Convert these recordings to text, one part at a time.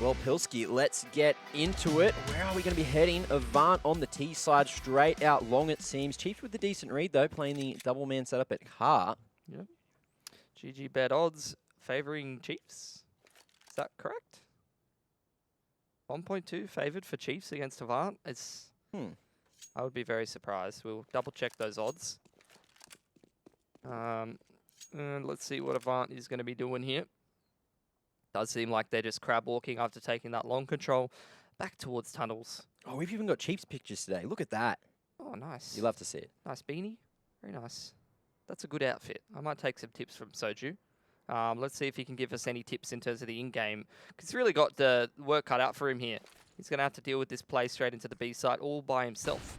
Well, Pilski, let's get into it. Where are we going to be heading? Avant on the T side, straight out long it seems. Chiefs with the decent read though, playing the double man setup at car. Yep. GG bet odds favouring Chiefs. Is that correct? 1.2 favoured for Chiefs against Avant. It's. I would be very surprised. We'll double check those odds. And let's see what Avant is going to be doing here. Does seem like they're just crab walking after taking that long control back towards tunnels. Oh, we've even got Chiefs pictures today. Look at that. Oh, nice. You love to see it. Nice beanie. Very nice. That's a good outfit. I might take some tips from Soju. Let's see if he can give us any tips in terms of the in-game. Because he's really got the work cut out for him here. He's going to have to deal with this play straight into the B site all by himself.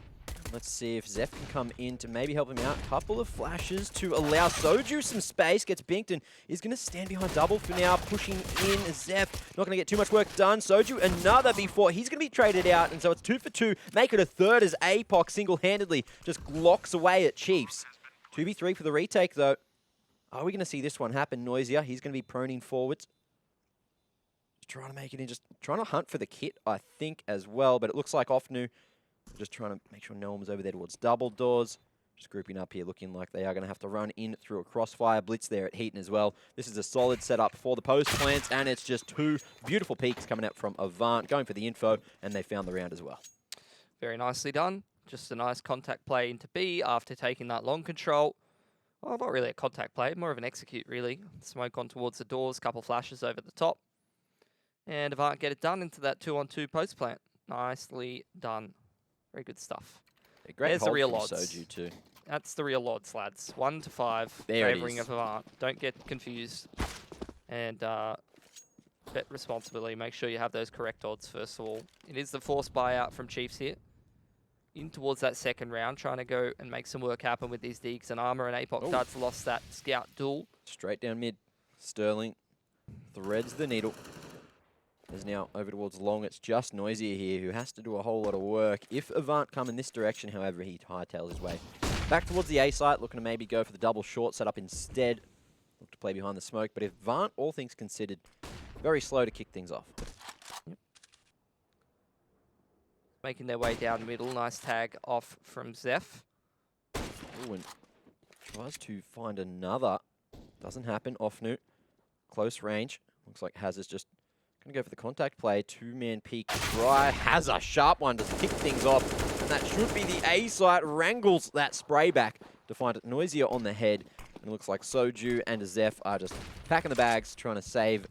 Let's see if Zeph can come in to maybe help him out. Couple of flashes to allow Soju some space. Gets binked and is going to stand behind double for now. Pushing in Zeph. Not going to get too much work done. Soju another before. He's going to be traded out. And so it's 2 for 2. Make it a third as APOC single-handedly just glocks away at Chiefs. 2v3 for the retake though. Are we going to see this one happen? Noisier. He's going to be proning forwards. Just trying to make it in. Just trying to hunt for the kit, I think, as well. But it looks like Offnu just trying to make sure no one was over there towards double doors. Just grouping up here, looking like they are going to have to run in through a crossfire. Blitz there at Heaton as well. This is a solid setup for the post plants, and it's just 2 beautiful peaks coming out from Avant, going for the info, and they found the round as well. Very nicely done. Just a nice contact play into B after taking that long control. Well, not really a contact play, more of an execute, really. Smoke on towards the doors, couple flashes over the top. And Avant get it done into that 2-on-2 post plant. Nicely done. Very good stuff. A great There's the real odds. Soju too. That's the real odds, lads. 1 to 5, favouring of Avant. Don't get confused. And bet responsibly. Make sure you have those correct odds, first of all. It is the forced buyout from Chiefs here. In towards that second round, trying to go and make some work happen with these Deeks and Armor, and APOC Duds lost that scout duel. Straight down mid. Sterling threads the needle. Is now over towards long. It's just Noisier here who has to do a whole lot of work. If Avant come in this direction, however, he hightails his way back towards the A site, looking to maybe go for the double short setup instead. Look to play behind the smoke, but if Avant, all things considered, very slow to kick things off. Yep. Making their way down middle. Nice tag off from Zeph. Ooh, and tries to find another. Doesn't happen. Offnu. Close range. Looks like Hazard's just going to go for the contact play. 2-man peek try. Hazard, sharp one to kick things off. And that should be the A site. Wrangles that spray back to find it Noisier on the head. And it looks like Soju and Zeph are just packing the bags, trying to save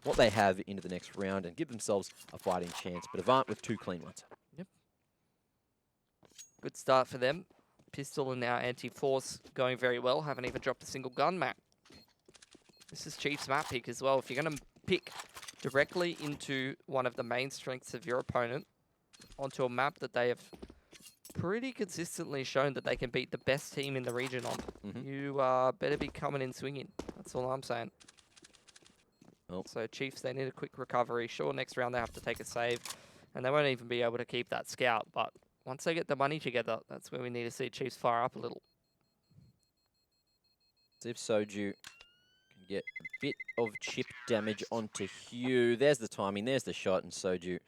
what they have into the next round and give themselves a fighting chance. But Avant with 2 clean ones. Yep. Good start for them. Pistol and now anti-force going very well. Haven't even dropped a single gun map. This is Chief's map pick as well. If you're going to pick directly into one of the main strengths of your opponent onto a map that they have pretty consistently shown that they can beat the best team in the region on, you better be coming in swinging. That's all I'm saying. Oh. So Chiefs, they need a quick recovery. Sure, next round they have to take a save, and they won't even be able to keep that scout. But once they get the money together, that's where we need to see Chiefs fire up a little. See if Soju can get a bit of chip damage onto Hugh. There's the timing, there's the shot, and Soju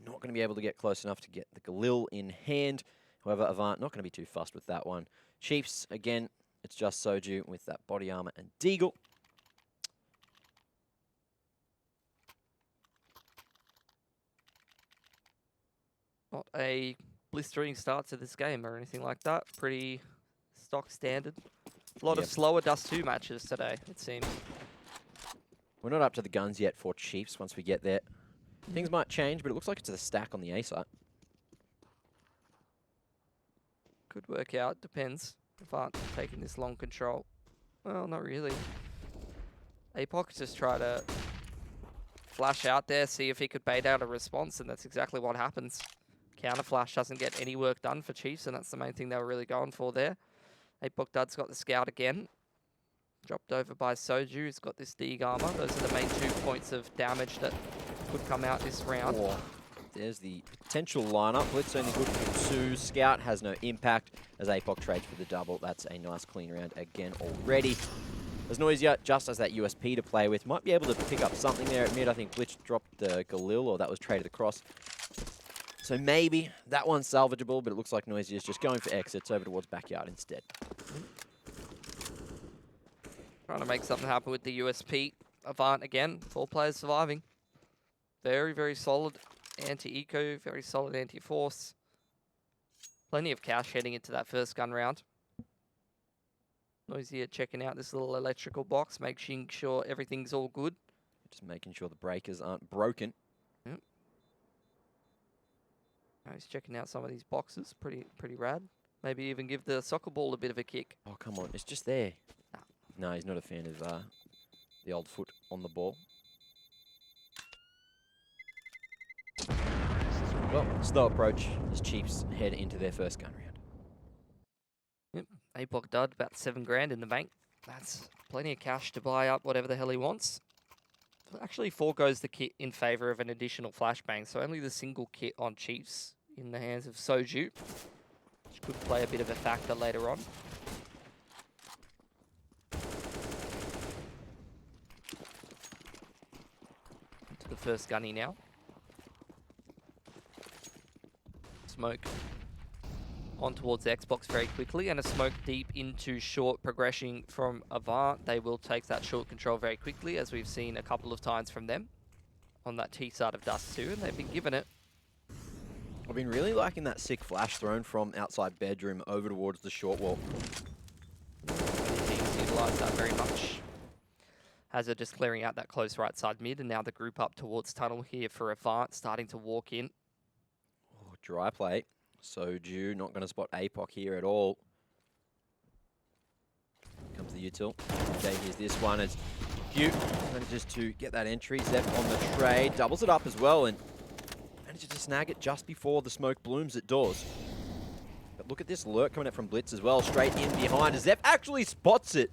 not going to be able to get close enough to get the Galil in hand. However, Avant not going to be too fussed with that one. Chiefs, again, it's just Soju with that body armor and Deagle. Not a blistering start to this game or anything like that. Pretty stock standard. A lot of slower Dust2 matches today, it seems. We're not up to the guns yet for Chiefs once we get there. Things might change, but it looks like it's a stack on the A site. Could work out, depends. If Aren't taking this long control. Well, not really. APOC just try to flash out there, see if he could bait out a response, and that's exactly what happens. Counter flash doesn't get any work done for Chiefs, and that's the main thing they were really going for there. APOC Dud's got the scout again. Dropped over by Soju, who's got this Deeg armor. Those are the main 2 points of damage that could come out this round. Oh, there's the potential lineup. Blitz only good for 2. Scout has no impact as APOC trades for the double. That's a nice clean round again already. As Noisia just has that USP to play with. Might be able to pick up something there at mid. I think Blitz dropped the Galil, or that was traded across. So maybe that one's salvageable, but it looks like Noisia is just going for exits over towards backyard instead. Trying to make something happen with the USP. Avant again, 4 players surviving. Very, very solid anti-eco, very solid anti-force. Plenty of cash heading into that first gun round. Noisia checking out this little electrical box, making sure everything's all good. Just making sure the breakers aren't broken. Yep. He's checking out some of these boxes, pretty rad. Maybe even give the soccer ball a bit of a kick. Oh, come on, it's just there. No, he's not a fan of the old foot on the ball. Well, slow approach as Chiefs head into their first gun round. Yep, APOC dud, about 7 grand in the bank. That's plenty of cash to buy up whatever the hell he wants. Actually foregoes the kit in favor of an additional flashbang, so only the single kit on Chiefs in the hands of Soju, which could play a bit of a factor later on. Into the first gunny now. Smoke on towards the Xbox very quickly, and a smoke deep into short progression from Avant. They will take that short control very quickly, as we've seen a couple of times from them on that T side of Dust2, and they've been given it. I've been really liking that sick flash thrown from outside bedroom over towards the short wall. Teams utilise that very much. As they're just clearing out that close right side mid, and now the group up towards tunnel here for Avant, starting to walk in. Oh, dry play. Soju not going to spot APOC here at all. Comes the util. Okay, here's this one. It's Hugh manages to get that entry. Zep on the trade. Doubles it up as well and manages to snag it just before the smoke blooms at doors. But look at this lurk coming out from Blitz as well. Straight in behind. Zep actually spots it.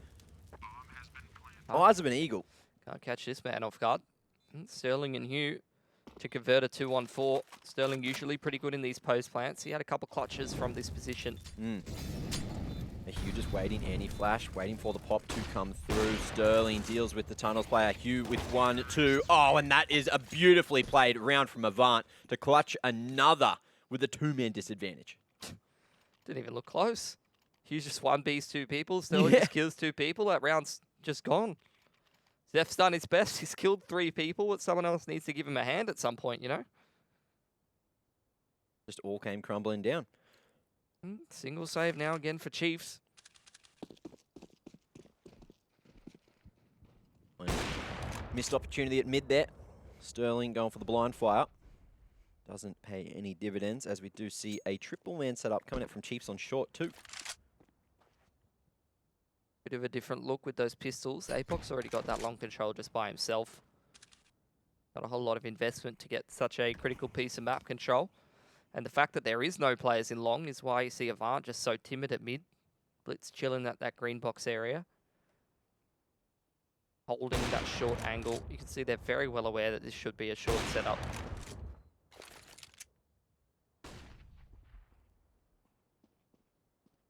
Eyes of an eagle. Can't catch this man off guard. Sterling and Hugh to convert a 2-1-4. Sterling usually pretty good in these post plants. He had a couple clutches from this position. Hugh just waiting, anti-flash, waiting for the pop to come through. Sterling deals with the tunnels player. Hugh with 1-2. Oh, and that is a beautifully played round from Avant to clutch another with a 2-man disadvantage. Didn't even look close. Hughes just 1Bs 2 people. Sterling just kills 2 people. That round's just gone. Zeph's done his best. He's killed 3 people, but someone else needs to give him a hand at some point, you know? Just all came crumbling down. Single save now again for Chiefs. Missed opportunity at mid there. Sterling going for the blind fire. Doesn't pay any dividends, as we do see a triple man setup coming out from Chiefs on short too. Bit of a different look with those pistols. APOC's already got that long control just by himself. Got a whole lot of investment to get such a critical piece of map control. And the fact that there is no players in long is why you see Avant just so timid at mid. Blitz chilling at that green box area. Holding that short angle. You can see they're very well aware that this should be a short setup.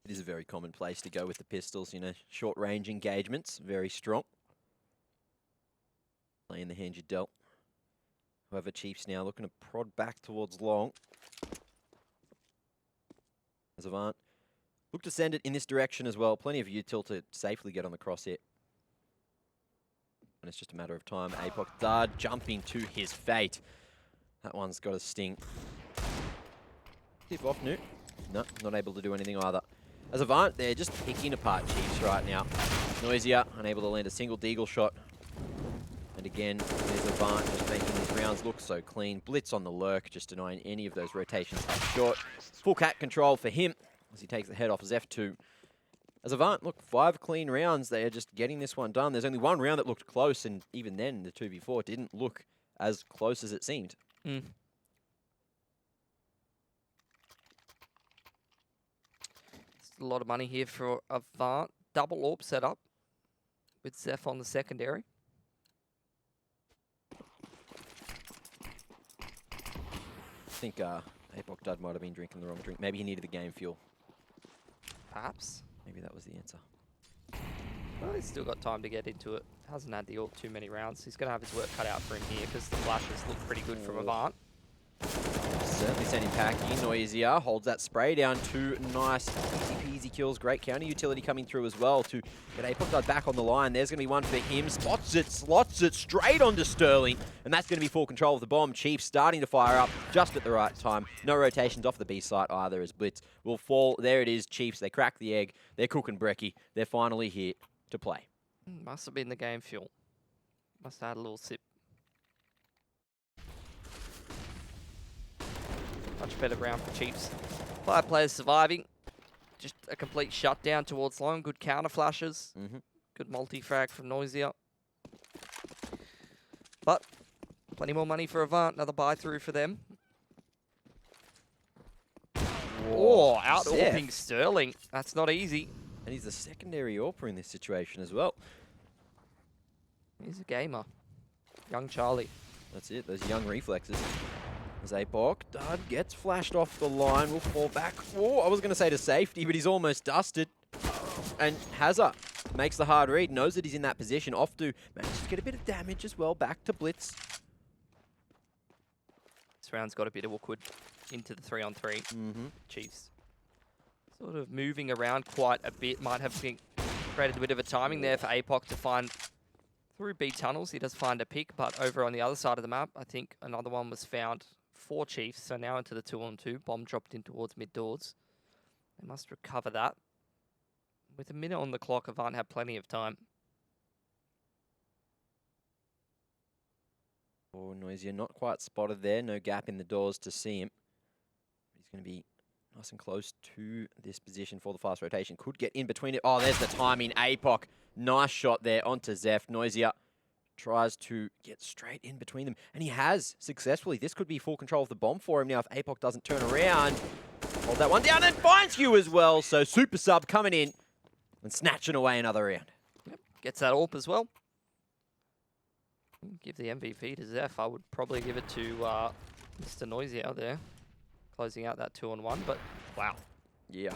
It is a very common place to go with the pistols, you know, short range engagements, very strong. Playing the hand you dealt. However, Chiefs now looking to prod back towards long. As Avant look to send it in this direction as well. Plenty of util to safely get on the crosshair. And it's just a matter of time. APOC Dard jumping to his fate. That one's got a sting. Tip off, Newt. No, not able to do anything either. As Avant, they're just picking apart Chiefs right now. Noisia, unable to land a single deagle shot. And again, there's Avant just making these rounds look so clean. Blitz on the lurk, just denying any of those rotations up short. Full cat control for him as he takes the head off as F2. As Avant, look, 5 clean rounds. They are just getting this one done. There's only one round that looked close, and even then, the 2v4 didn't look as close as it seemed. It's a lot of money here for Avant. Double AWP setup with Zeph on the secondary. I think APOC Dud might have been drinking the wrong drink. Maybe he needed the game fuel. Perhaps. Maybe that was the answer. Well, he's still got time to get into it. Hasn't had the AWP too many rounds. He's going to have his work cut out for him here because the flashes look pretty good from AVANT. Certainly sending packing. Noisia holds that spray down. 2 nice easy peasy kills. Great counter utility coming through as well to get APOC back on the line. There's going to be one for him. Spots it, slots it straight onto Sterling. And that's going to be full control of the bomb. Chiefs starting to fire up just at the right time. No rotations off the B site either as Blitz will fall. There it is, Chiefs. They crack the egg. They're cooking brekkie. They're finally here to play. Must have been the game fuel. Must have had a little sip. Much better round for Chiefs. 5 players surviving. Just a complete shutdown towards long. Good counter flashes. Good multi-frag from Noisia. But plenty more money for AVANT. Another buy-through for them. Whoa. Oh, out-AWPing Sterling. That's not easy. And he's the secondary AWPer in this situation as well. He's a gamer. Young Charlie. That's it, those young reflexes. As APOC, Dud gets flashed off the line, will fall back. Oh, I was going to say to safety, but he's almost dusted. And Hazza makes the hard read, knows that he's in that position. Off to manages to get a bit of damage as well, back to Blitz. This round's got a bit awkward into the 3-on-3. Chiefs sort of moving around quite a bit. Might have created a bit of a timing there for APOC to find through B tunnels. He does find a pick, but over on the other side of the map, I think another one was found for Chiefs. So now into the 2-on-2. Bomb dropped in towards mid doors. They must recover that. With a minute on the clock, AVANT have plenty of time. Oh, Noisia not quite spotted there. No gap in the doors to see him. He's going to be nice and close to this position for the fast rotation. Could get in between it. Oh, there's the timing. APOC. Nice shot there onto Zeph. Noisia tries to get straight in between them. And he has successfully. This could be full control of the bomb for him now if APOC doesn't turn around. Hold that one down and finds Hugh as well. So super sub coming in and snatching away another round. Yep. Gets that AWP as well. Give the MVP to Zeph. I would probably give it to Mr. Noisy out there. Closing out that 2-on-1, but wow. Yeah.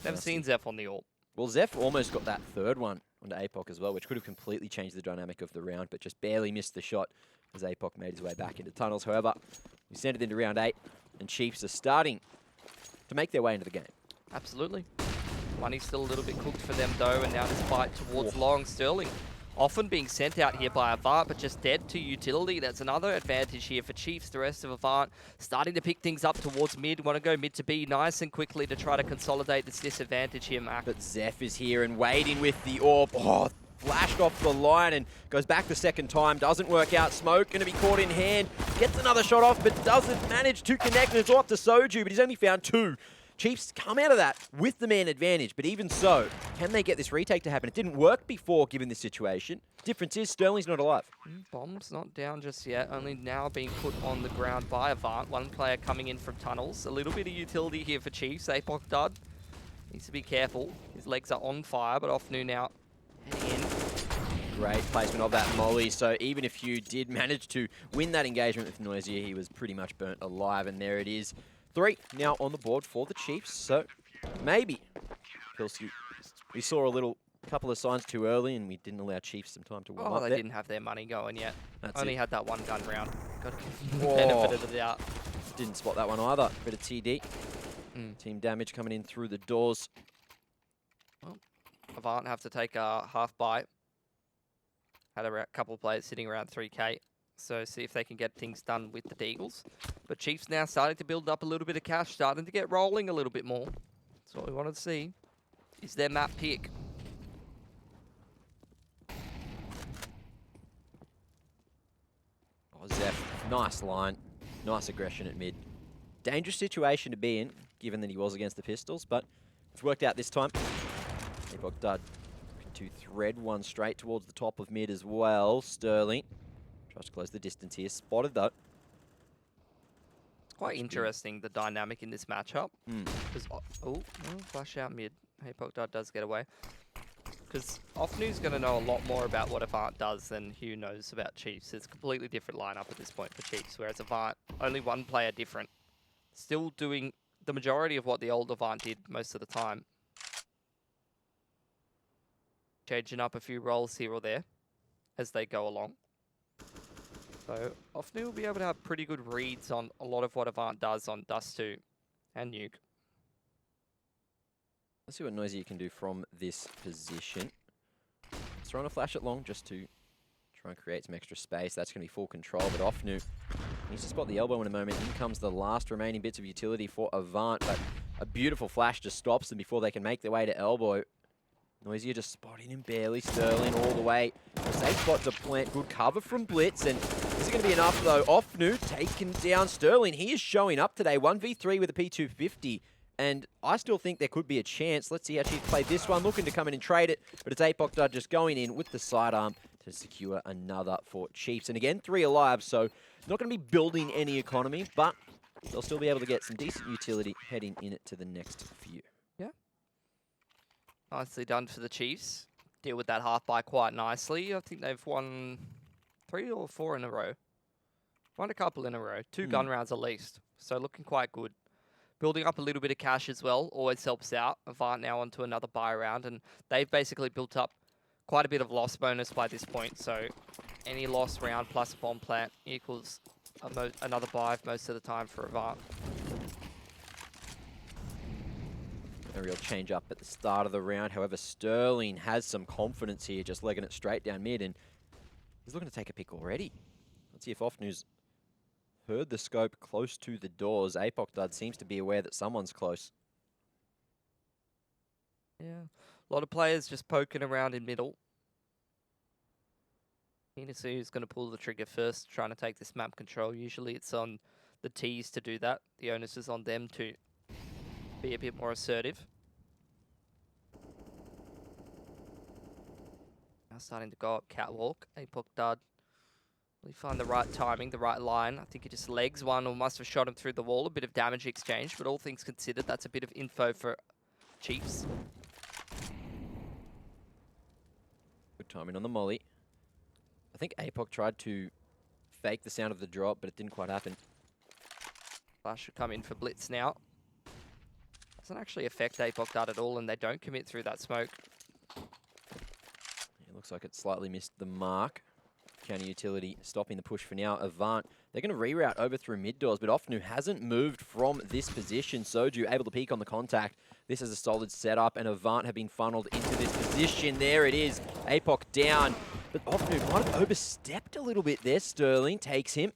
Never seen Zeph on the AWP. Well, Zeph almost got that third one onto APOC as well, which could have completely changed the dynamic of the round, but just barely missed the shot as APOC made his way back into tunnels. However, we send it into round 8, and Chiefs are starting to make their way into the game. Absolutely. Money's still a little bit cooked for them, though, and now this fight towards long. Sterling often being sent out here by AVANT, but just dead to utility. That's another advantage here for Chiefs. The rest of AVANT starting to pick things up towards mid. Want to go mid to B nice and quickly to try to consolidate this disadvantage here, Mac. But Zeph is here and waiting with the AWP. Oh, flashed off the line and goes back the second time. Doesn't work out. Smoke going to be caught in hand. Gets another shot off, but doesn't manage to connect. And it's off to Soju, but he's only found 2. Chiefs come out of that with the man advantage, but even so, can they get this retake to happen? It didn't work before, given this situation. Difference is, Sterling's not alive. Bomb's not down just yet, only now being put on the ground by AVANT. One player coming in from tunnels. A little bit of utility here for Chiefs. APOC Dud needs to be careful. His legs are on fire, but off new now. Heading in. Great placement of that molly, so even if you did manage to win that engagement with Noisia, he was pretty much burnt alive, and there it is. 3 now on the board for the Chiefs, so maybe we saw a couple of signs too early and we didn't allow Chiefs some time to warm up they there. didn't have their money going yet. That's Only it. had that one gun round. Got to give the benefit of the doubt. Didn't spot that one either. Bit of TD. Team damage coming in through the doors. Well, AVANT have to take a half bite. Had a couple of players sitting around 3K. So see if they can get things done with the Deagles. But Chiefs now starting to build up a little bit of cash, starting to get rolling a little bit more. That's what we wanted to see. Is their map pick. Oh, Zeph, nice line. Nice aggression at mid. Dangerous situation to be in, given that he was against the pistols, but it's worked out this time. APOC Dud to thread one straight towards the top of mid as well. Sterling tries to close the distance here. Spotted though. It's quite interesting, the dynamic in this matchup. Because flash out mid. APOC Dud does get away. Because Offnu's going to know a lot more about what AVANT does than Hugh knows about Chiefs. It's a completely different lineup at this point for Chiefs, whereas AVANT, only one player different. Still doing the majority of what the old AVANT did most of the time. changing up a few roles here or there as they go along. So Ofnu will be able to have pretty good reads on a lot of what AVANT does on Dust2 and Nuke. Let's see what Noisy can do from this position. Let's throw on a flash at long just to try and create some extra space. That's going to be full control, but Ofnu needs to spot the elbow in a moment. In comes the last remaining bits of utility for AVANT, but a beautiful flash just stops them before they can make their way to elbow. Noisy just spotting him barely. Sterling all the way. A safe spot to plant. Good cover from Blitz. And is it going to be enough, though? Ofnu taking down Sterling. He is showing up today. 1v3 with a P250. And I still think there could be a chance. Let's see how Chiefs play this one. Looking to come in and trade it. But it's APOC just going in with the sidearm to secure another for Chiefs. And again, 3 alive. So not going to be building any economy. But they'll still be able to get some decent utility heading in it to the next few. Nicely done for the Chiefs. Deal with that half by quite nicely. I think they've won 3 or 4 in a row. Won a couple in a row. 2 gun rounds at least. So looking quite good. Building up a little bit of cash as well. Always helps out. AVANT now onto another buy round. And they've basically built up quite a bit of loss bonus by this point. So any loss round plus a bomb plant equals another buy most of the time for AVANT. A real change up at the start of the round. However, Sterling has some confidence here, just legging it straight down mid, and he's looking to take a pick already. Let's see if Ofnu's heard the scope close to the doors. APOC seems to be aware that someone's close. Yeah, a lot of players just poking around in middle. Keen to see who's going to pull the trigger first, trying to take this map control. Usually it's on the T's to do that. The onus is on them to be a bit more assertive. Now starting to go up catwalk. APOC Dud. Will he find the right timing, the right line? I think he just legs one or must have shot him through the wall. A bit of damage exchange, but all things considered, that's a bit of info for Chiefs. Good timing on the molly. I think APOC tried to fake the sound of the drop, but it didn't quite happen. Flash should come in for Blitz now. Doesn't actually affect APOC Dud at all, and they don't commit through that smoke. It looks like it slightly missed the mark. Counter utility stopping the push for now. AVANT, they're going to reroute over through mid doors, but Ofnu hasn't moved from this position. Soju able to peek on the contact. This is a solid setup, and AVANT have been funneled into this position. There it is. APOC down, but Ofnu might have overstepped a little bit there. Sterling takes him.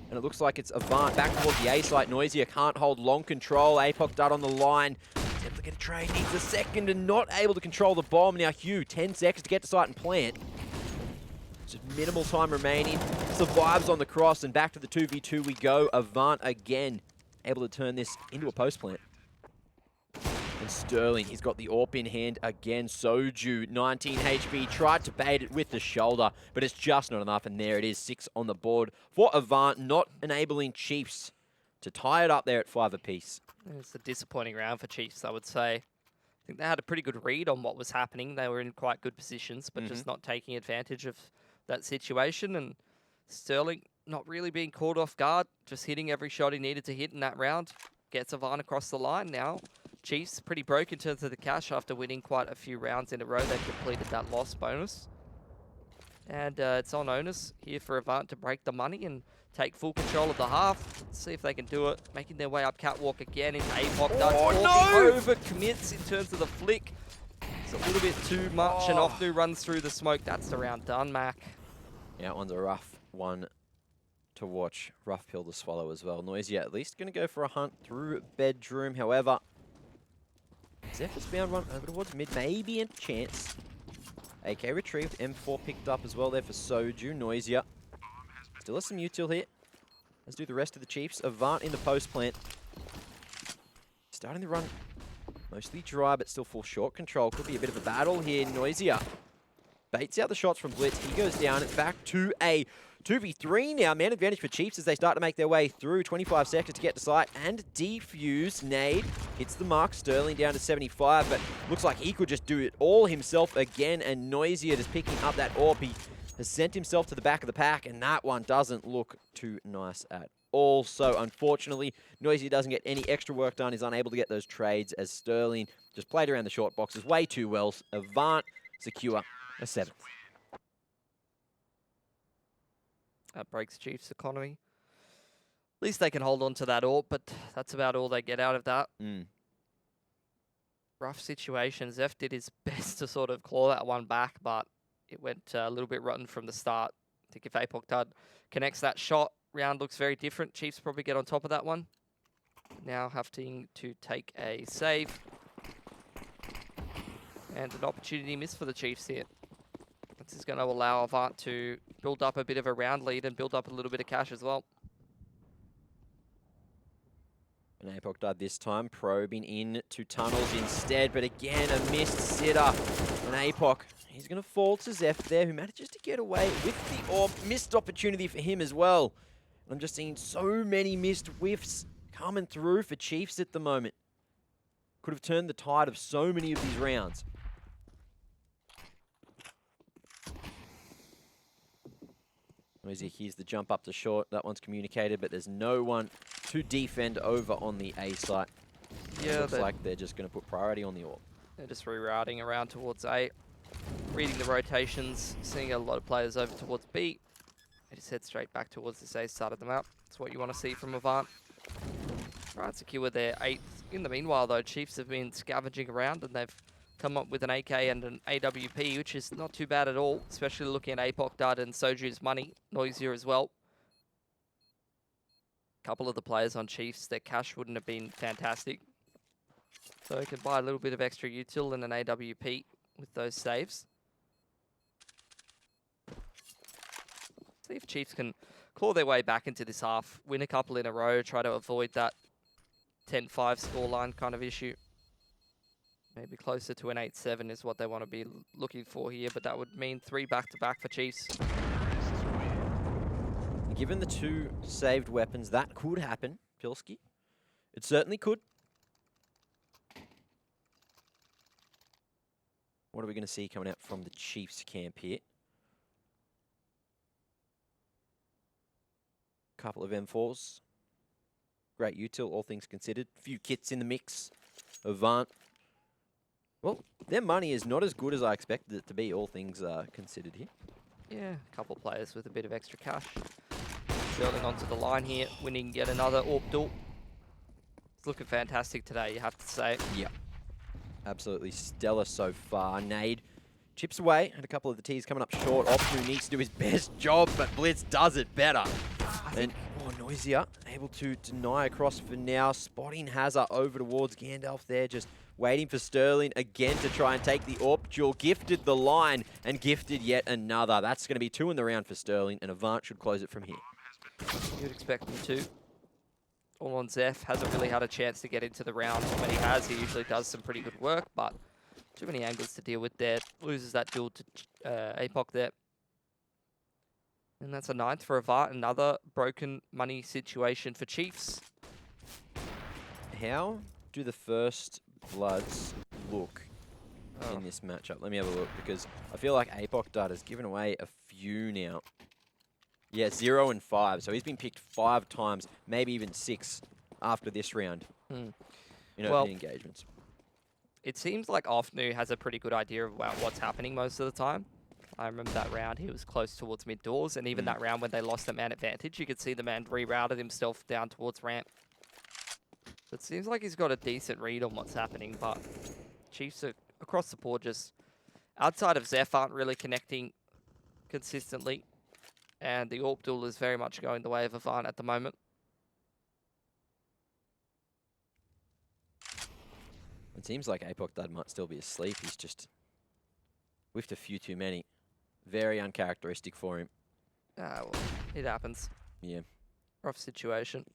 And it looks like it's AVANT back towards the A site. Noisier can't hold long control. APOC Dud on the line. He's able to get a trade. Needs a second and not able to control the bomb. Now Hugh, 10 seconds to get to site and plant. Just minimal time remaining. Survives on the cross and back to the 2v2 we go. AVANT again able to turn this into a post plant. And Sterling, he's got the AWP in hand again. Soju, 19 HP, tried to bait it with the shoulder, but it's just not enough, and there it is, 6 on the board for AVANT, not enabling Chiefs to tie it up there at 5 apiece. It's a disappointing round for Chiefs, I would say. I think they had a pretty good read on what was happening. They were in quite good positions, but just not taking advantage of that situation, and Sterling not really being caught off guard, just hitting every shot he needed to hit in that round. Gets AVANT across the line now. Chiefs pretty broke in terms of the cash after winning quite a few rounds in a row. They've completed that loss bonus. And it's on onus here for AVANT to break the money and take full control of the half. Let's see if they can do it. Making their way up catwalk again into APOC. Over commits in terms of the flick. It's a little bit too much, and Ofnu runs through the smoke. That's the round done, Mac. Yeah, that one's a rough one to watch. Rough pill to swallow as well. Noisy at least going to go for a hunt through bedroom. However, Zephyr's found one over towards mid. Maybe a chance. AK retrieved. M4 picked up as well there for Soju. Noisier still has some util here. Let's do the rest of the Chiefs. AVANT in the post plant. Starting the run. Mostly dry, but still full short control. Could be a bit of a battle here. Noisier baits out the shots from Blitz. He goes down. It's back to a 2v3 now. Man advantage for Chiefs as they start to make their way through. 25 seconds to get to site and defuse. Nade hits the mark. Sterling down to 75, but looks like he could just do it all himself again. And Noisier just picking up that AWP. He has sent himself to the back of the pack, and that one doesn't look too nice at all. So unfortunately, Noisier doesn't get any extra work done. He's unable to get those trades as Sterling just played around the short boxes way too well. AVANT secure a 7th. That breaks Chiefs' economy. At least they can hold on to that AWP, but that's about all they get out of that. Rough situation. Zeph did his best to sort of claw that one back, but it went a little bit rotten from the start. I think if APOC Dud connects that shot, round looks very different. Chiefs probably get on top of that one. Now having to take a save. And an opportunity missed for the Chiefs here. This is going to allow AVANT to build up a bit of a round lead and build up a little bit of cash as well. And APOC Dud this time probing in to tunnels instead, but again a missed sitter. And APOC, he's going to fall to Zeph there, who manages to get away with the AWP. Missed opportunity for him as well. I'm just seeing so many missed whiffs coming through for Chiefs at the moment. Could have turned the tide of so many of these rounds. Noisy, here's the jump up to short. That one's communicated, but there's no one to defend over on the A site. Yeah, looks like they're just going to put priority on the AWP. They're just rerouting around towards A, reading the rotations, seeing a lot of players over towards B. They just head straight back towards this A side of the map. That's what you want to see from AVANT. Right, secure their 8th. In the meanwhile, though, Chiefs have been scavenging around and they've come up with an AK and an AWP, which is not too bad at all, especially looking at APOC Dud and Soju's money. Noisier as well. A couple of the players on Chiefs, their cash wouldn't have been fantastic. So you can buy a little bit of extra util and an AWP with those saves. See if Chiefs can claw their way back into this half, win a couple in a row, try to avoid that 10-5 scoreline kind of issue. Maybe closer to an 8-7 is what they want to be looking for here, but that would mean 3 back-to-back for Chiefs. Given the 2 saved weapons, that could happen, Pilski. It certainly could. What are we going to see coming out from the Chiefs camp here? Couple of M4s. Great util, all things considered. Few kits in the mix. AVANT. Well, their money is not as good as I expected it to be, all things considered here. Yeah, a couple players with a bit of extra cash. Building onto the line here, winning yet another AWP duel. It's looking fantastic today, you have to say. Yeah, absolutely stellar so far. Nade chips away, and a couple of the T's coming up short. Optu needs to do his best job, but Blitz does it better. And Noisier able to deny across for now. Spotting Hazard over towards Gandalf there, just waiting for Sterling again to try and take the AWP duel. Gifted the line and gifted yet another. That's going to be 2 in the round for Sterling, and AVANT should close it from here. You'd expect them to. All on Zeph, hasn't really had a chance to get into the round. When he has, he usually does some pretty good work, but too many angles to deal with there. Loses that duel to APOC there. And that's a 9th for AVANT. Another broken money situation for Chiefs. How do the first Bloods look in this matchup? Let me have a look, because I feel like APOC Dud has given away a few now. Yeah, 0 and 5. So he's been picked 5 times, maybe even 6 after this round in opening engagements. It seems like Offnu has a pretty good idea about what's happening most of the time. I remember that round, he was close towards mid doors, and even that round when they lost the man advantage, you could see the man rerouted himself down towards ramp. So it seems like he's got a decent read on what's happening, but Chiefs are across the board just outside of Zeph aren't really connecting consistently. And the AWP duel is very much going the way of AVANT at the moment. It seems like APOC Dud might still be asleep. He's just whiffed a few too many. Very uncharacteristic for him. Well, it happens. Yeah. Rough situation.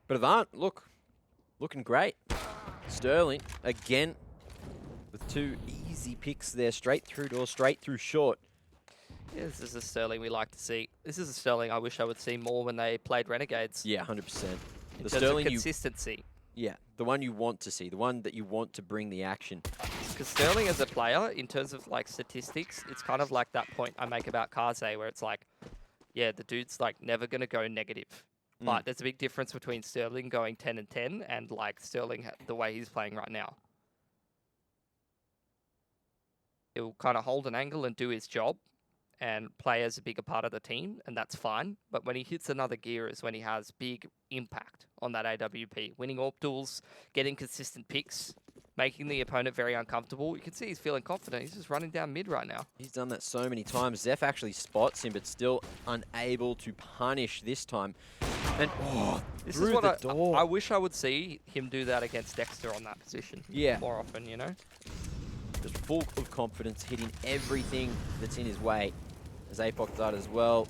But AVANT, look, looking great. Sterling, again, with 2 easy picks there. Straight through door, straight through short. Yeah, this is a Sterling we like to see. This is a Sterling I wish I would see more when they played Renegades. Yeah, 100%. The Sterling of consistency. Yeah, the one you want to see, the one that you want to bring the action. Because Sterling as a player, in terms of like statistics, it's kind of like that point I make about Kaze, where it's like, yeah, the dude's like never going to go negative. But there's a big difference between Sterling going 10 and 10 and like Sterling the way he's playing right now. He'll kind of hold an angle and do his job and play as a bigger part of the team, and that's fine. But when he hits another gear is when he has big impact on that AWP. Winning AWP duels, getting consistent picks, making the opponent very uncomfortable. You can see he's feeling confident. He's just running down mid right now. He's done that so many times. Zeph actually spots him, but still unable to punish this time. And This through is what the door. I wish I would see him do that against Dexter on that position more often, you know? Just full of confidence, hitting everything that's in his way. As Apoc does as well.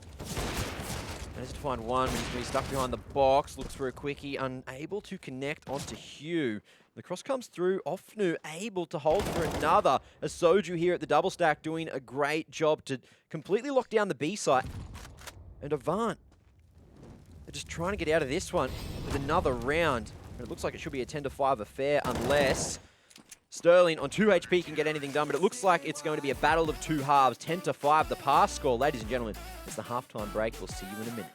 Managed to find one, but he's going to be stuck behind the box. Looks for a quickie, unable to connect onto Hugh. The cross comes through, Offnu able to hold for another. As Soju here at the double stack doing a great job to completely lock down the B site. And Avant, they're just trying to get out of this one with another round. And it looks like it should be a 10-5 affair unless Sterling on 2 HP can get anything done, but it looks like it's going to be a battle of two halves, 10-5, the pass score. Ladies and gentlemen, it's the halftime break. We'll see you in a minute.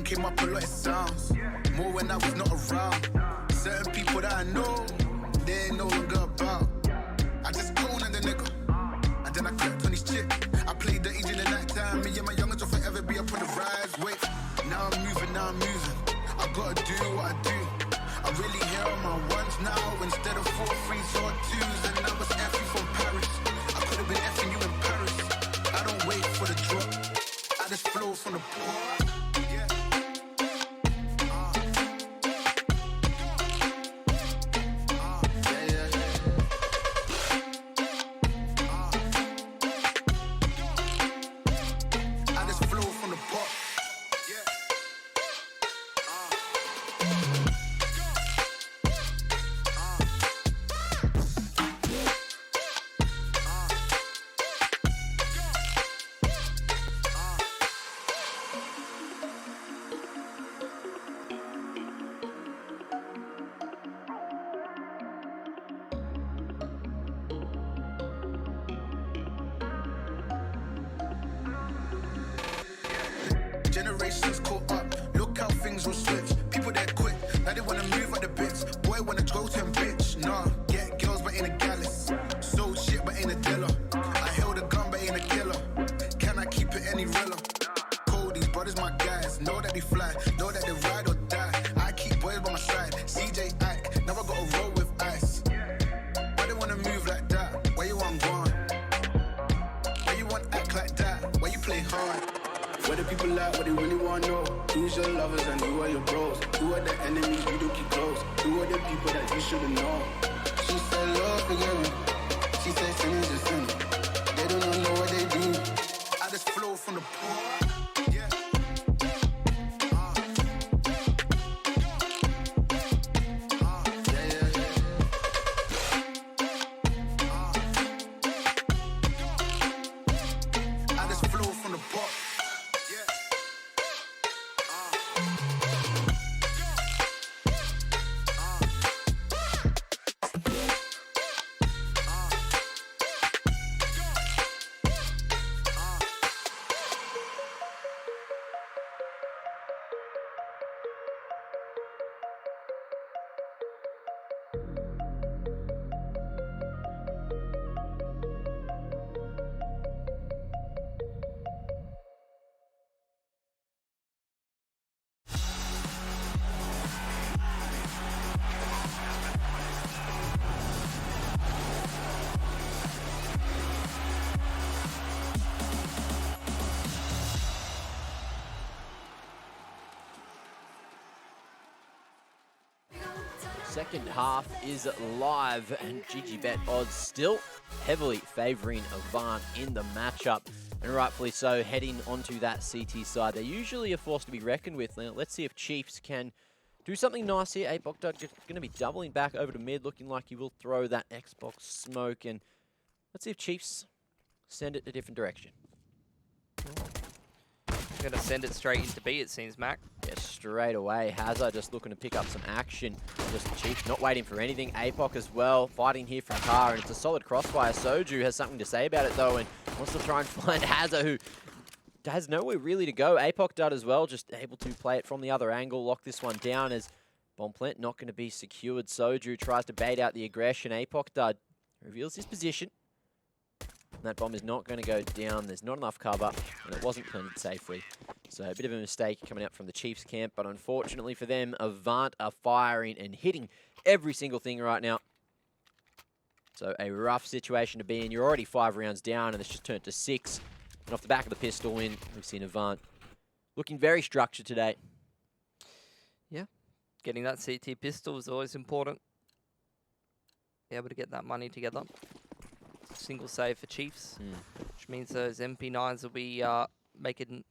Came up a lot of sounds, more when I was not around. Certain people that I know, they ain't no longer about. I just go on the nigga, and then I crept on his chick. I played the age in the night time, me and my youngers will forever be up on the rise. Wait, now I'm moving. I gotta do what I do. I'm really here on my ones now, instead of 4 3s or 2s. And I was effing from Paris, I could have been effing you in Paris. I don't wait for the drop, I just flow from the port. Generations caught up, look how things will switch. People that quit, now they wanna move at the bits. Boy wanna go to him, bitch. Nah, get girls but ain't a gallus. Sold shit but ain't a dealer. I held a gun but ain't a killer. Can I keep it any realer? Cold, these brothers my guys. Know that they fly, know that they ride or die. I keep boys by my side. CJ Ike, now I gotta roll with ice. Why they wanna move like that? Why you want gone? Why you want act like that? Why you play hard? Where the people at, what they really want to know. Who's your lovers and who are your bros? Who are the enemies you don't keep close? Who are the people that you should've known? She said love forgiven. She said sin is a sin. They don't know what they do. I just flow from the poor. Yeah. I just flow from the poor. second half is live, and GGBet odds still heavily favouring AVANT in the matchup, and rightfully so, heading onto that CT side. They usually are forced to be reckoned with. Now, let's see if Chiefs can do something nice here. AVANT just going to be doubling back over to mid, looking like he will throw that Xbox smoke, and let's see if Chiefs send it a different direction. Gonna send it straight into B, it seems, Mac. Yeah, straight away. Hazard just looking to pick up some action. Just Chiefs not waiting for anything. APOC as well, fighting here from Car, and it's a solid crossfire. Soju has something to say about it, though, and wants to try and find Hazard, who has nowhere really to go. APOC dud as well, just able to play it from the other angle, lock this one down as bomb plant not going to be secured. Soju tries to bait out the aggression. APOC dud reveals his position. That bomb is not going to go down. There's not enough cover, and it wasn't planted safely. So a bit of a mistake coming out from the Chiefs camp, but unfortunately for them, AVANT are firing and hitting every single thing right now. So a rough situation to be in. You're already 5 rounds down, and it's just turned to 6. And off the back of the pistol win, we've seen AVANT looking very structured today. Yeah, getting that CT pistol is always important. Be able to get that money together. Single save for Chiefs, which means those MP9s will be making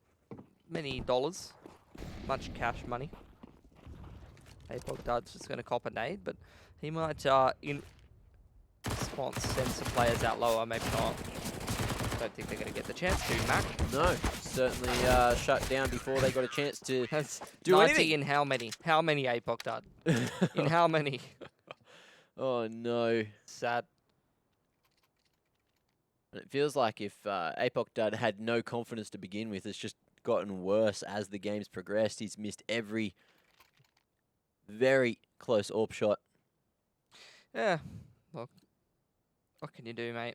many dollars, much cash money. APOC Dud's just going to cop a nade, but he might, in response, send some players out lower, maybe not. Don't think they're going to get the chance to, Mac. No, certainly shut down before they got a chance to do 90 anything. in how many? How many APOC Dud? In how many? Oh, no. Sad. It feels like if APOC Dud had no confidence to begin with, it's just gotten worse as the game's progressed. He's missed every very close AWP shot. Yeah, well, what can you do, mate?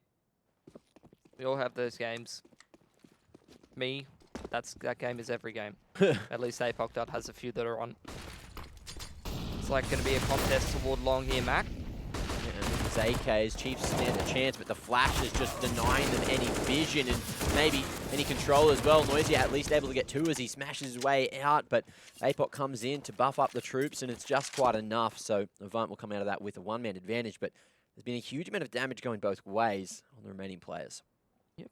We all have those games. Me, that game is every game. At least APOC Dud has a few that are on. It's like going to be a contest toward long here, Mac. As AKs, Chiefs stand a chance, but the flash is just denying them any vision and maybe any control as well. Noisy at least able to get 2 as he smashes his way out, but APOC comes in to buff up the troops, and it's just quite enough. So AVANT will come out of that with a 1-man advantage, but there's been a huge amount of damage going both ways on the remaining players. Yep.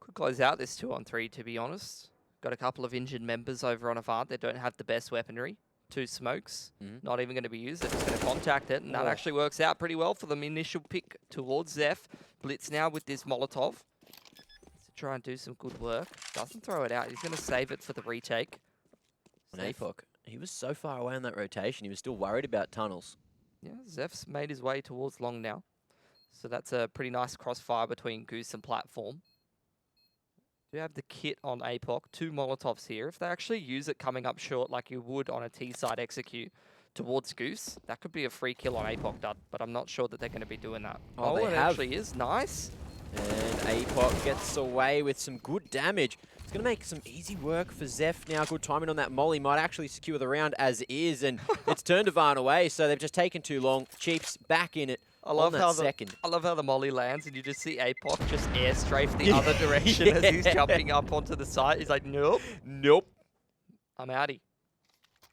Could close out this 2-on-3, to be honest. Got a couple of injured members over on AVANT. They don't have the best weaponry. 2 smokes, not even going to be used. They're just going to contact it, and that actually works out pretty well for them. Initial pick towards Zeph. Blitz now with this Molotov to try and do some good work. Doesn't throw it out. He's going to save it for the retake. And APOC, he was so far away on that rotation, he was still worried about tunnels. Yeah, Zeph's made his way towards long now. So that's a pretty nice crossfire between Goose and Platform. Do have the kit on APOC, 2 Molotovs here. If they actually use it coming up short like you would on a T-side execute towards Goose, that could be a free kill on APOC Dud, but I'm not sure that they're going to be doing that. Oh, it actually is. Nice. And APOC gets away with some good damage. It's going to make some easy work for Zeph now. Good timing on that molly. Might actually secure the round as is, and it's turned AVANT away, so they've just taken too long. Chiefs back in it. I love how the molly lands, and you just see APOC just air strafe the other direction as he's jumping up onto the side. He's like, nope. Nope. I'm outie.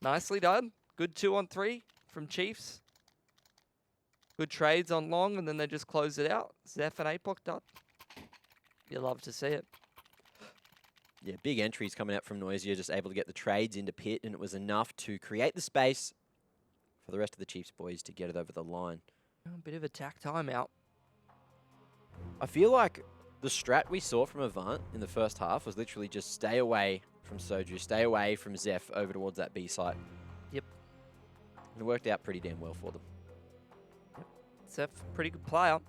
Nicely done. Good 2-on-3 from Chiefs. Good trades on long, and then they just close it out. Zeph and APOC done. You love to see it. Yeah, big entries coming out from Noisier, just able to get the trades into pit, and it was enough to create the space for the rest of the Chiefs boys to get it over the line. A bit of attack timeout. I feel like the strat we saw from AVANT in the first half was literally just stay away from Soju, stay away from Zeph over towards that B site. Yep. And it worked out pretty damn well for them. Yep. Zeph, pretty good player.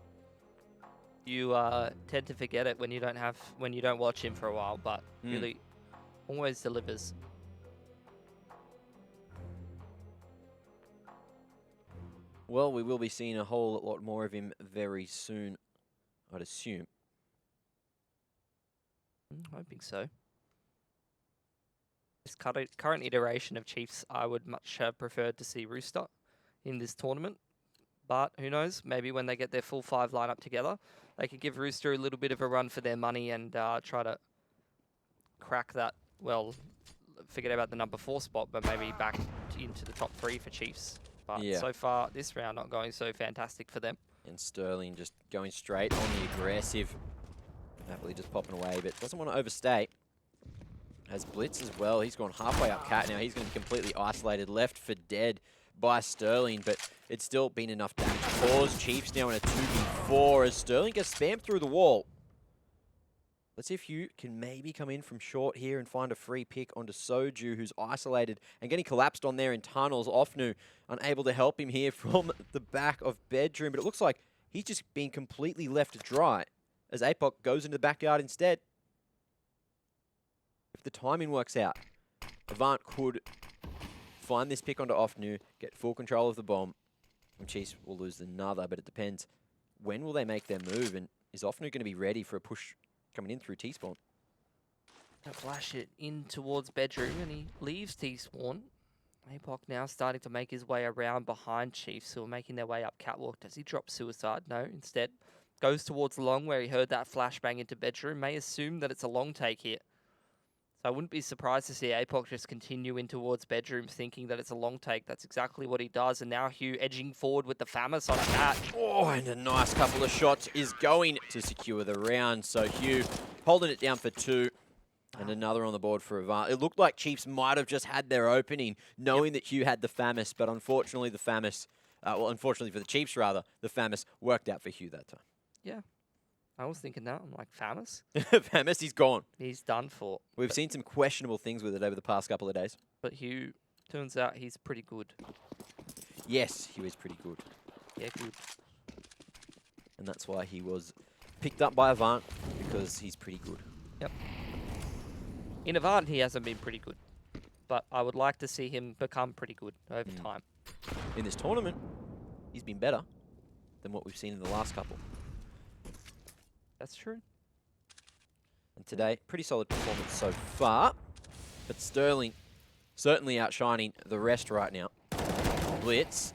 You tend to forget it when you don't watch him for a while, but really always delivers. Well, we will be seeing a whole lot more of him very soon, I'd assume. Hoping so. This current iteration of Chiefs, I would much have preferred to see Rooster in this tournament. But who knows, maybe when they get their full 5 lineup together, they could give Rooster a little bit of a run for their money and try to crack that, well, forget about the number 4 spot, but maybe back into the top 3 for Chiefs. But Yeah. so far, this round not going so fantastic for them. And Sterling just going straight on the aggressive. Happily just popping away, but doesn't want to overstay. Has Blitz as well. He's gone halfway up Cat now. He's going to be completely isolated, left for dead by Sterling, but it's still been enough damage. Cause Chiefs now in a 2v4 as Sterling gets spammed through the wall. Let's see if you can maybe come in from short here and find a free pick onto Soju, who's isolated and getting collapsed on there in tunnels. Offnu unable to help him here from the back of bedroom, but it looks like he's just been completely left dry as APOC goes into the backyard instead. If the timing works out, AVANT could find this pick onto Offnu, get full control of the bomb, and Chiefs will lose another, but it depends. When will they make their move, and is Offnu going to be ready for a push coming in through T-spawn? Flash it in towards bedroom, and he leaves T-spawn. APOC now starting to make his way around behind Chiefs, who are making their way up catwalk. Does he drop suicide? No, instead goes towards long, where he heard that flashbang into bedroom. May assume that it's a long take here. So I wouldn't be surprised to see APOC just continue in towards bedroom, thinking that it's a long take. That's exactly what he does. And now Hugh edging forward with the FAMAS on Cat. Oh, and a nice couple of shots is going to secure the round. So Hugh holding it down for 2. And another on the board for AVANT. It looked like Chiefs might have just had their opening, knowing that Hugh had the FAMAS, but unfortunately the FAMAS, well, unfortunately for the Chiefs rather, the FAMAS worked out for Hugh that time. Yeah, I was thinking that. I'm like, FAMAS? FAMAS, he's gone. He's done for. We've seen some questionable things with it over the past couple of days. But Hugh, turns out he's pretty good. Yes, Hugh is pretty good. Yeah, good. And that's why he was picked up by AVANT, because he's pretty good. Yep. In AVANT, he hasn't been pretty good. But I would like to see him become pretty good over time. In this tournament, he's been better than what we've seen in the last couple. That's true. And today, pretty solid performance so far. But Sterling certainly outshining the rest right now. Blitz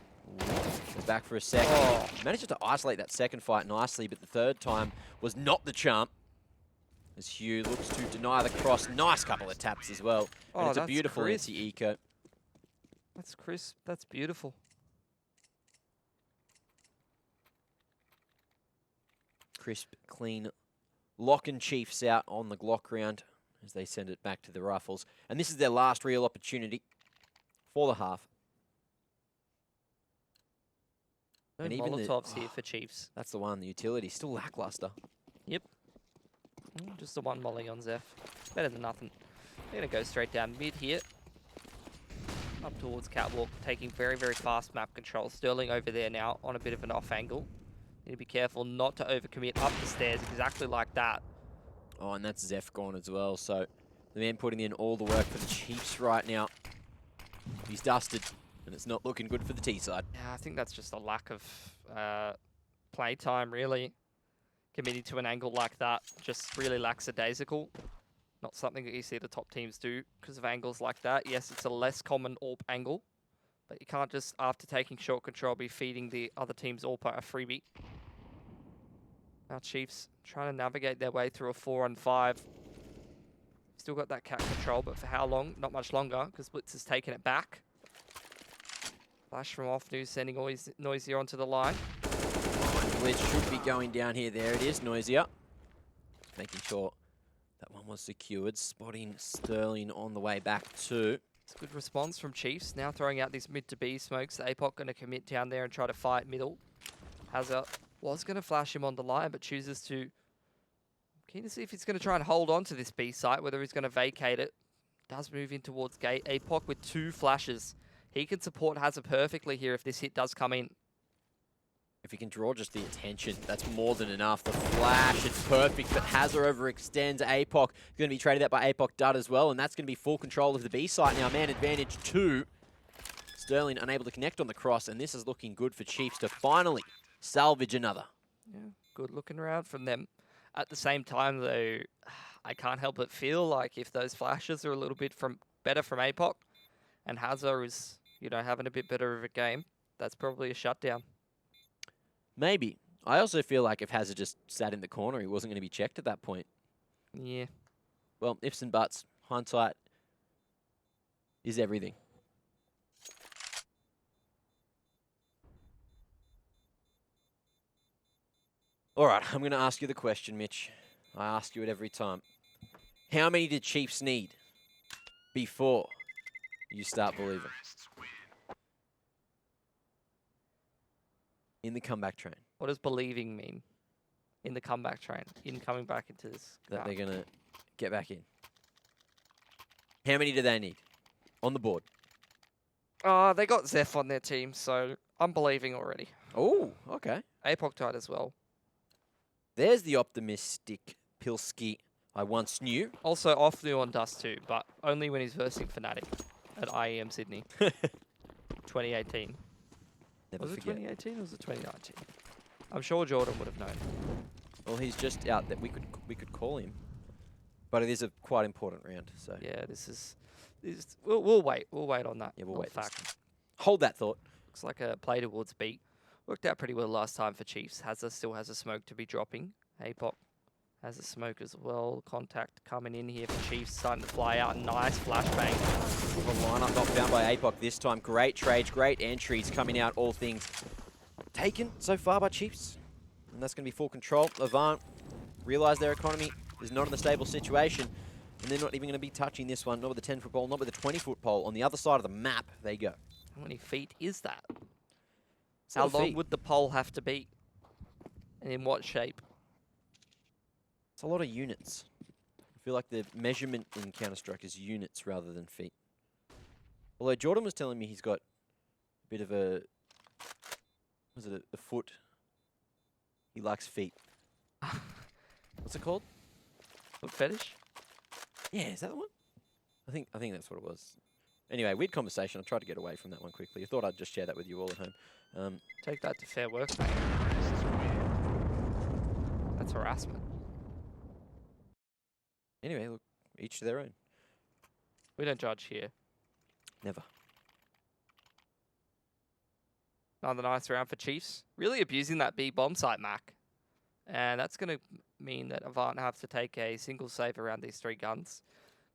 is back for a second. Oh. Managed to isolate that second fight nicely, but the third time was not the charm. As Hugh looks to deny the cross. Nice couple of taps as well. Oh, And it's a that's beautiful crisp. anti-eco. That's crisp. That's beautiful. Crisp, clean, locking Chiefs out on the Glock round as they send it back to the Rifles. And this is their last real opportunity for the half. No And even the- Molotovs here for Chiefs. That's the one, the utility. Still lackluster. Yep. Just the one molly on Zeph. Better than nothing. They're going to go straight down mid here. Up towards catwalk, taking very, very fast map control. Sterling over there now on a bit of an off angle. Need to be careful not to overcommit up the stairs exactly like that. Oh, and that's Zeph gone as well. So the man putting in all the work for the Chiefs right now. He's dusted, and it's not looking good for the T side. Yeah, I think that's just a lack of play time, really. Committing to an angle like that just really lackadaisical. Not something that you see the top teams do because of angles like that. Yes, it's a less common AWP angle, but you can't just, after taking short control, be feeding the other team's AWPer a freebie. Now Chiefs trying to navigate their way through a 4-on-5. Still got that cat control, but for how long? Not much longer, because Blitz has taken it back. Flash from Offnu, sending Noisier onto the line. Blitz should be going down here. There it is, Noisier. Making sure that one was secured. Spotting Sterling on the way back too. It's a good response from Chiefs. Now throwing out these mid to B smokes. APOC going to commit down there and try to fight middle. Hazard was going to flash him on the line, but chooses to... Keen to see if he's going to try and hold on to this B site, whether he's going to vacate it. Does move in towards gate. APOC with 2 flashes. He can support Hazard perfectly here if this hit does come in. If he can draw just the attention, that's more than enough. The flash, it's perfect, but Hazard overextends. APOC going to be traded out by APOC Dud as well, and that's going to be full control of the B site now. Man advantage 2. Sterling unable to connect on the cross, and this is looking good for Chiefs to finally salvage another. Yeah, good looking around from them. At the same time, though, I can't help but feel like if those flashes are a little bit better from APOC, and Hazard is, you know, having a bit better of a game, that's probably a shutdown. Maybe. I also feel like if Hazard just sat in the corner, he wasn't going to be checked at that point. Yeah. Well, ifs and buts, hindsight is everything. All right, I'm going to ask you the question, Mitch. I ask you it every time. How many did Chiefs need before you start believing in the comeback train? What does believing mean? In the comeback train, in coming back into this. That they're going to get back in. How many do they need on the board? They got Zeph on their team, so I'm believing already. Oh, okay. APOC tied as well. There's the optimistic Pilski I once knew. Also off new on Dust2, but only when he's versing Fnatic at IEM Sydney. 2018. Never Was it forget. 2018 or was it 2019? I'm sure Jordan would have known. Well, he's just out that we could call him, but it is a quite important round. So Yeah, this is we'll wait. We'll wait on that. Yeah, we'll Not wait this fact. hold that thought. Looks like a play towards beat. Worked out pretty well last time for Chiefs. Still has a smoke to be dropping. APOC has a smoke as well. Contact coming in here for Chiefs, starting to fly out. Nice flashbang. The lineup not found by APOC this time. Great trades, great entries coming out. All things taken so far by Chiefs, and that's going to be full control. AVANT realise their economy is not in a stable situation, and they're not even going to be touching this one. Not with the 10-foot pole, not with the 20-foot pole. On the other side of the map, they go. How many feet is that? It's a How lot of long feet. would the pole have to be? And in what shape? It's a lot of units. I feel like the measurement in Counter-Strike is units rather than feet. Although Jordan was telling me he's got a bit of a, was it a foot? He likes feet. What's it called? Foot fetish? Yeah, is that the one? I think that's what it was. Anyway, weird conversation. I tried to get away from that one quickly. I thought I'd just share that with you all at home. Take that to fair work, mate. That's harassment. Anyway, look, each to their own. We don't judge here. Never. Another nice round for Chiefs. Really abusing that B bomb site, Mac. And that's going to mean that AVANT have to take a single save around these 3 guns.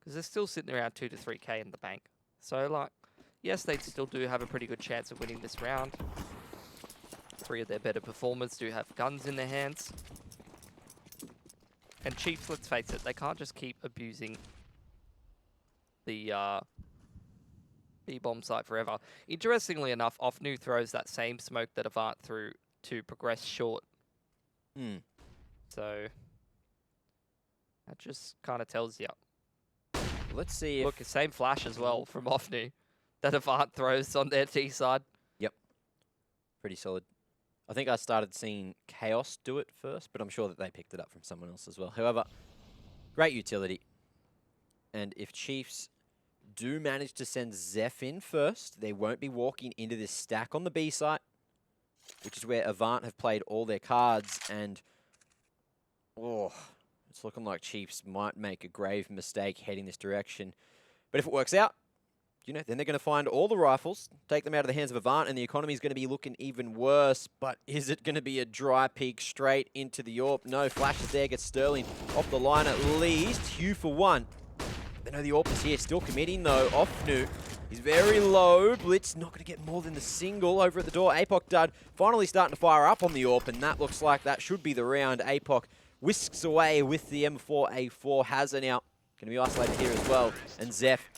Because they're still sitting around 2 to 3k in the bank. So, like, yes, they still do have a pretty good chance of winning this round. 3 of their better performers do have guns in their hands. And Chiefs, let's face it, they can't just keep abusing the B-bomb site forever. Interestingly enough, Offnu throws that same smoke that AVANT threw to progress short. Hmm. So that just kind of tells you. Let's see if... Look, same flash as well from Offnu that AVANT throws on their T side. Pretty solid. I think I started seeing Chaos do it first, but I'm sure that they picked it up from someone else as well. However, great utility. And if Chiefs do manage to send Zeph in first, they won't be walking into this stack on the B site, which is where AVANT have played all their cards. And, oh, it's looking like Chiefs might make a grave mistake heading this direction. But if it works out, you know, then they're going to find all the rifles, take them out of the hands of AVANT, and the economy is going to be looking even worse. But is it going to be a dry peek straight into the AWP? No, flashes there, gets Sterling off the line at least. Hugh for 1. They know the AWP is here, still committing though. Offnu, he's very low. Blitz not going to get more than the single over at the door. APOC Dud finally starting to fire up on the AWP, and that looks like that should be the round. APOC whisks away with the M4A4. Hazza now going to be isolated here as well, and Zeph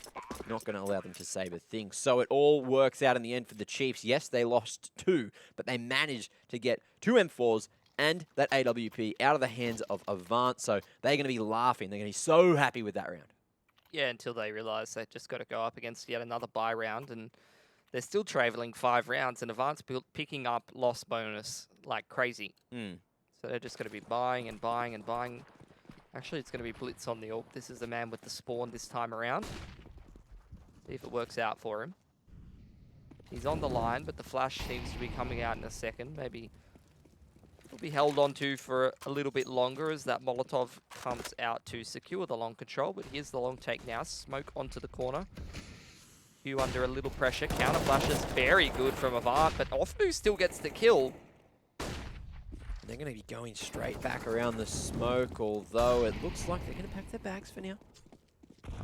not going to allow them to save a thing. So it all works out in the end for the Chiefs. Yes, they lost 2, but they managed to get 2 M4s and that AWP out of the hands of AVANT. So they're going to be laughing. They're going to be so happy with that round. Yeah, until they realise they've just got to go up against yet another bye round, and they're still travelling 5 rounds, and AVANT's picking up loss bonus like crazy. So they're just going to be buying and buying and buying. Actually, it's going to be Blitz on the AWP. This is the man with the spawn this time around. See if it works out for him. He's on the line, but the flash seems to be coming out in a second. Maybe it'll be held on to for a little bit longer as that Molotov comes out to secure the long control. But here's the long take now. Smoke onto the corner. Hugh under a little pressure. Counter flash is very good from AVANT, but Offnu still gets the kill. They're going to be going straight back around the smoke, although it looks like they're going to pack their bags for now.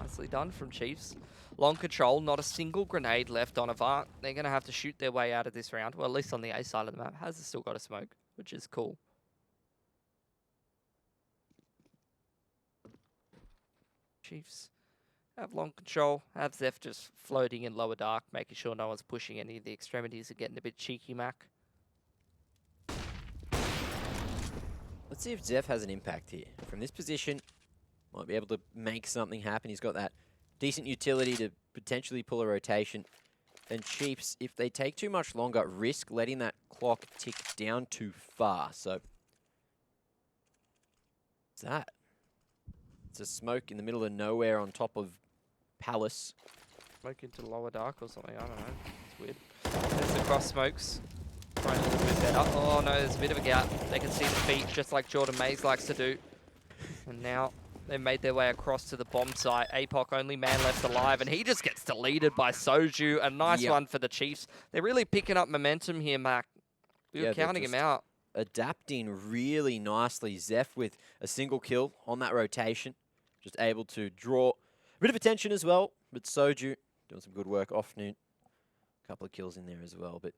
Nicely done from Chiefs. Long control, not a single grenade left on Avant. They're going to have to shoot their way out of this round. Well, at least on the A side of the map. Has still got a smoke, which is cool. Chiefs have long control. Have Zeph just floating in lower dark, making sure no one's pushing any of the extremities and getting a bit cheeky, Mac. Let's see if Zeph has an impact here. From this position, might be able to make something happen. He's got that decent utility to potentially pull a rotation. And Chiefs, if they take too much longer, risk letting that clock tick down too far. So, what's that? It's a smoke in the middle of nowhere on top of Palace. Smoke into lower dark or something, I don't know. It's weird. There's the cross smokes. Trying a little bit better. Oh no, there's a bit of a gap. They can see the feet just like Jordan Mays likes to do. And now they've made their way across to the bomb site. APOC, only man left alive, and he just gets deleted by Soju. A nice one for the Chiefs. They're really picking up momentum here, Mac. We were counting him out. Adapting really nicely. Zeph with a single kill on that rotation. Just able to draw a bit of attention as well. But Soju doing some good work. Off noon. A couple of kills in there as well. But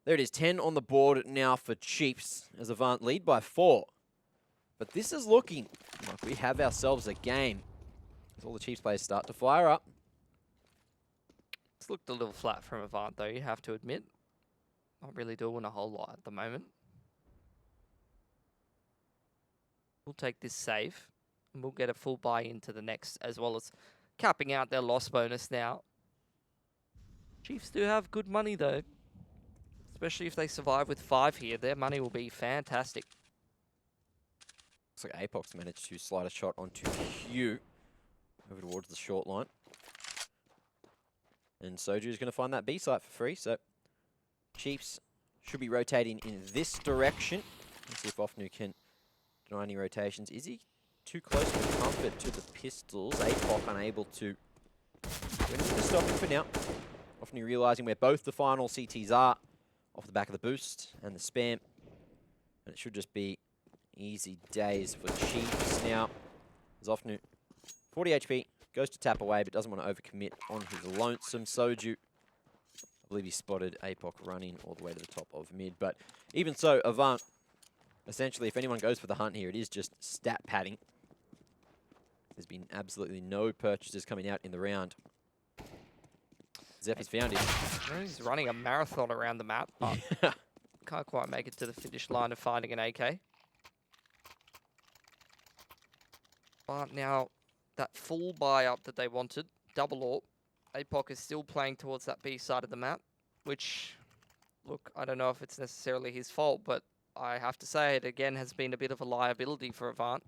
there it is. 10 on the board now for Chiefs as Avant lead by 4. But this is looking like we have ourselves a game as all the Chiefs players start to fire up. It's looked a little flat from Avant, though, you have to admit. Not really doing a whole lot at the moment. We'll take this save, and we'll get a full buy into the next, as well as capping out their loss bonus now. Chiefs do have good money, though. Especially if they survive with 5 here. Their money will be fantastic. Looks like Apoc's managed to slide a shot onto Hugh over towards the short line. And Soju's going to find that B site for free, so Chiefs should be rotating in this direction. Let's see if Ofnu can deny any rotations. Is he too close for comfort to the pistols? Apoc unable to do anything to stop him for now. Ofnu realizing where both the final CTs are off the back of the boost and the spam. And it should just be easy days for Chiefs now. As Ofnu, 40 HP, goes to tap away but doesn't want to overcommit on his lonesome. Soju, I believe he spotted Apoc running all the way to the top of mid. But even so, Avant, essentially if anyone goes for the hunt here, it is just stat padding. There's been absolutely no purchases coming out in the round. Zeph has found him. He's running a marathon around the map, but can't quite make it to the finish line of finding an AK. But now, that full buy up that they wanted, double AWP, Apoc is still playing towards that B side of the map, which, look, I don't know if it's necessarily his fault, but I have to say it again has been a bit of a liability for Avant.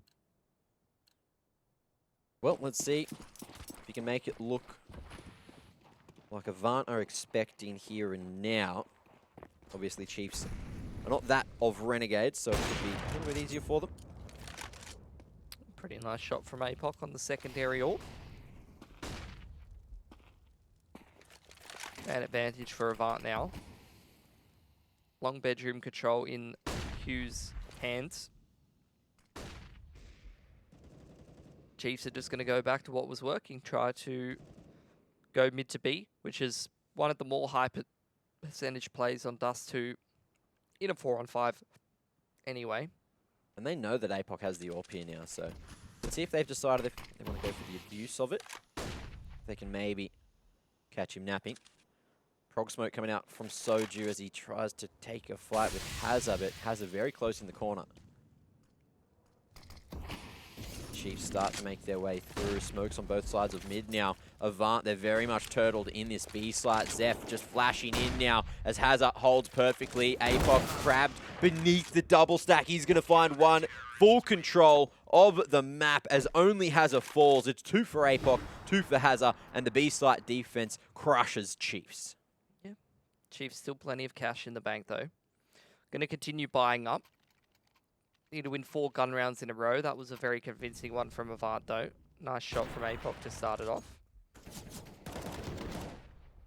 Well, let's see if he can make it look like Avant are expecting here and now. Obviously, Chiefs are not that of renegades, so it could be a little bit easier for them. Pretty nice shot from Apoc on the secondary AWP. And advantage for Avant now. Long bedroom control in Hugh's hands. Chiefs are just going to go back to what was working. Try to go mid to B, which is one of the more high percentage plays on Dust2 in a 4-on-5 anyway. And they know that Apoc has the AWP here now, so let's see if they've decided if they want to go for the abuse of it. If they can maybe catch him napping. Prog smoke coming out from Soju as he tries to take a flight with Hazza, but Hazza very close in the corner. Chiefs start to make their way through. Smokes on both sides of mid now. Avant, they're very much turtled in this B site. Zeph just flashing in now as Hazza holds perfectly. Apoc crabbed beneath the double stack. He's going to find one. Full control of the map as only Hazza falls. It's 2 for Apoc, 2 for Hazza, and the B site defense crushes Chiefs. Yeah, Chiefs still plenty of cash in the bank though. Going to continue buying up. Need to win 4 gun rounds in a row. That was a very convincing one from Avant, though. Nice shot from Apoc to start it off.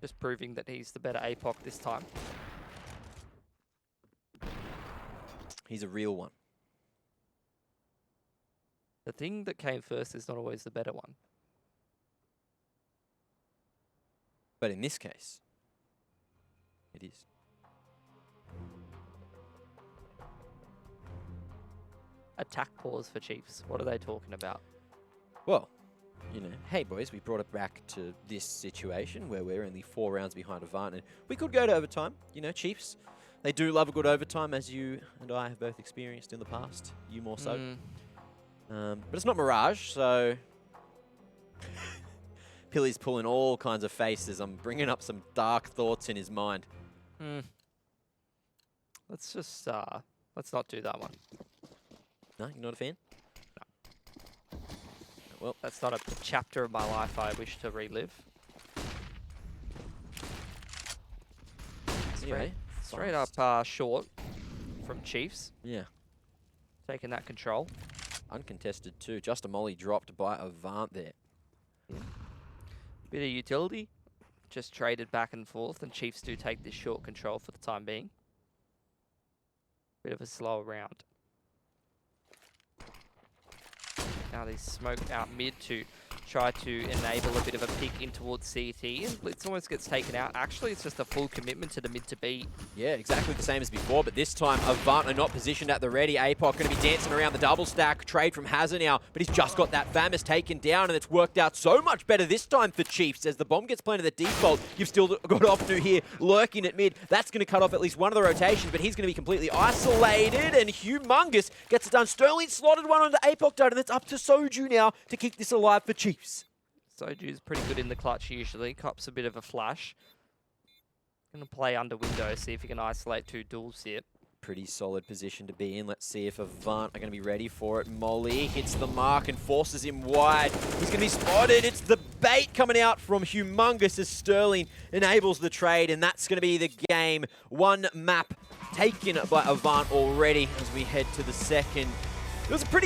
Just proving that he's the better Apoc this time. He's a real one. The thing that came first is not always the better one. But in this case, it is. Attack pause for Chiefs. What are they talking about? Well, you know, hey boys, we brought it back to this situation where we're only 4 rounds behind AVANT, and we could go to overtime. You know, Chiefs, they do love a good overtime, as you and I have both experienced in the past. You more so. But it's not Mirage, so... Pilly's pulling all kinds of faces. I'm bringing up some dark thoughts in his mind. Let's just, let's not do that one. No, you're not a fan? No. Well, That's not a chapter of my life I wish to relive. anyway. Straight fast. up short from Chiefs, Yeah. taking that control. Uncontested too. Just a molly dropped by AVANT there. Bit of utility, just traded back and forth, and Chiefs do take this short control for the time being. Bit of a slower round. Now they smoke out mid to try to enable a bit of a pick in towards CT, and Blitz almost gets taken out. Actually, it's just a full commitment to the mid to B. Yeah, exactly the same as before, but this time AVANT are not positioned at the ready. APOC going to be dancing around the double stack. Trade from Hazard now, but he's just got that Famous taken down, and it's worked out so much better this time for Chiefs. As the bomb gets planted at default, you've still got OCE here lurking at mid. That's going to cut off at least one of the rotations, but he's going to be completely isolated, and Humongous gets it done. Sterling slotted one onto APOC done, and it's up to Soju now to keep this alive for Chiefs. Soju's pretty good in the clutch usually. Cops a bit of a flash. Gonna play under window, see if he can isolate 2 duels here. Pretty solid position to be in. Let's see if AVANT are going to be ready for it. Molly hits the mark and forces him wide. He's going to be spotted. It's the bait coming out from Humongous as Sterling enables the trade, and that's going to be the game. 1 map taken by AVANT already as we head to the second. It was a pretty